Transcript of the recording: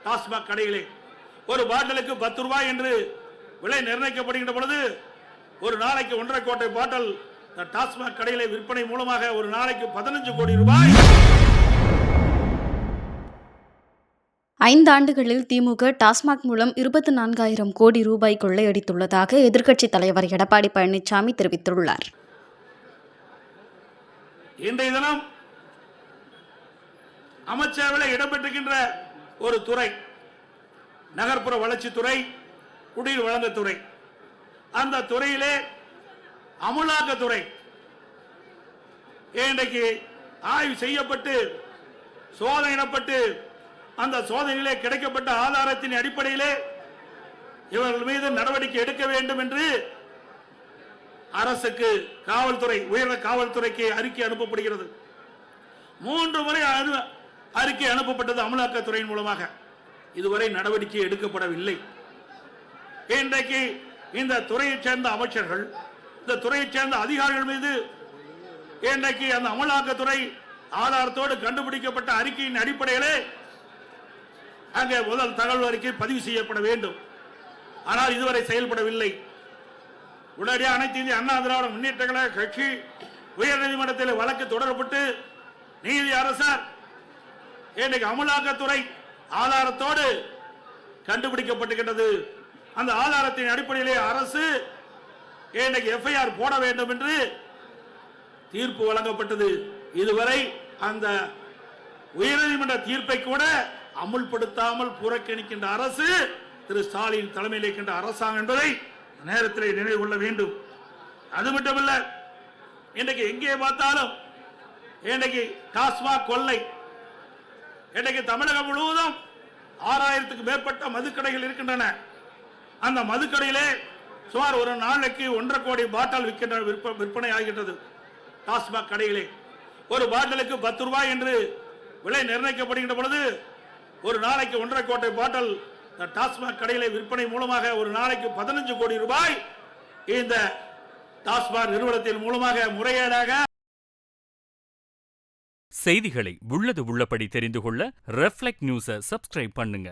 டாஸ்மாக் கடைகளே ஒரு பாட்டிலுக்கு 10 ரூபாய் என்று விலை நிர்ணயிக்கப்படுகின்ற பொழுது ஒரு நாளைக்கு 1.5 கோட்டை பாட்டில் டாஸ்மாக் கடையிலே விற்பனை மூலமாக ஒரு நாளைக்கு 15 கோடி ரூபாய். 5 ஆண்டுகளில் திமுக டாஸ்மாக் மூலம் 24,000 கோடி ரூபாய் கொள்ளையடித்துள்ளதாக எதிர்க்கட்சித் தலைவர் எடப்பாடி பழனிசாமி தெரிவித்துள்ளார். இன்றைய தினம் அமைச்சரவையில் இடம்பெற்றிருக்கின்ற ஒரு துறை நகர்ப்புற வளர்ச்சித்துறை, குடிநீர் வழங்கத்துறை. அந்த துறையிலே அமலாக்கத்துறை இன்றைக்கு ஆய்வு செய்யப்பட்டு சோதனையிடப்பட்டு அந்த சோதனையிலே கிடைக்கப்பட்ட ஆதாரத்தின் அடிப்படையிலே இவர்கள் மீது நடவடிக்கை எடுக்க வேண்டும் என்று அரசுக்கு காவல்துறை, உயர்ந்த காவல்துறைக்கு அறிக்கை அனுப்பப்படுகிறது. 3 முறை அறிக்கை அனுப்பப்பட்டது அமலாக்கத்துறையின் மூலமாக. இதுவரை நடவடிக்கை எடுக்கப்படவில்லை. இன்றைக்கு இந்த துறையைச் சேர்ந்த அமைச்சர்கள், இந்த துறையைச் சேர்ந்த அதிகாரிகள் மீது இன்றைக்கு அந்த அமலாக்கத்துறை ஆதாரத்தோடு கண்டுபிடிக்கப்பட்ட அறிக்கையின் அடிப்படையிலே அங்கே முதல் தகவல் அறிக்கை பதிவு செய்யப்பட வேண்டும். ஆனால் இதுவரை செயல்படவில்லை. உடனடியாக அனைத்து இந்திய அண்ணா திராவிட முன்னேற்ற கழக கட்சி உயர்நீதிமன்றத்தில் வழக்கு தொடரப்பட்டு நீதி அரசர் இன்றைக்கு அமலாக்கத்துறை ஆதாரத்தோடு கண்டுபிடிக்கப்பட்டுகின்றது. அந்த ஆதாரத்தின் அடிப்படையிலே அரசு இன்றைக்கு எஃப்ஐஆர் போட வேண்டும் என்று தீர்ப்பு வழங்கப்பட்டது. இதுவரை அந்த உயர்நீதிமன்ற தீர்ப்பை கூட அமுல்படுத்தாமல் புறக்கணிக்கின்ற அரசு திரு ஸ்டாலின் தலைமையில் இருக்கின்ற அரசாங்கம் என்பதை நேரத்தில் நினைவு கொள்ள வேண்டும். அது மட்டுமல்ல, இன்றைக்கு எங்கே பார்த்தாலும் இன்றைக்கு டாஸ்மாக் கொள்ளை. இன்றைக்கு தமிழகம் முழுவதும் 6000க்கும் மேற்பட்ட மதுக்கடைகள் இருக்கின்றன. அந்த மதுக்கடையிலே சுமார் ஒரு நாளைக்கு 1.5 கோடி பாட்டில் விற்பனை ஆகின்றது. டாஸ்மாக் கடையிலே ஒரு பாட்டிலுக்கு 10 ரூபாய் என்று விலை நிர்ணயிக்கப்படுகின்ற பொழுது ஒரு நாளைக்கு 1.5 கோட்டை பாட்டில் டாஸ்மாக் கடையிலே விற்பனை மூலமாக ஒரு நாளைக்கு 15 கோடி ரூபாய் இந்த டாஸ்மாக் நிறுவனத்தின் மூலமாக முறைகேடாக. செய்திகளை உள்ளது உள்ளபடி தெரிந்து கொள்ள ரெஃப்ளெக்ட் நியூஸை சப்ஸ்கிரைப் பண்ணுங்க.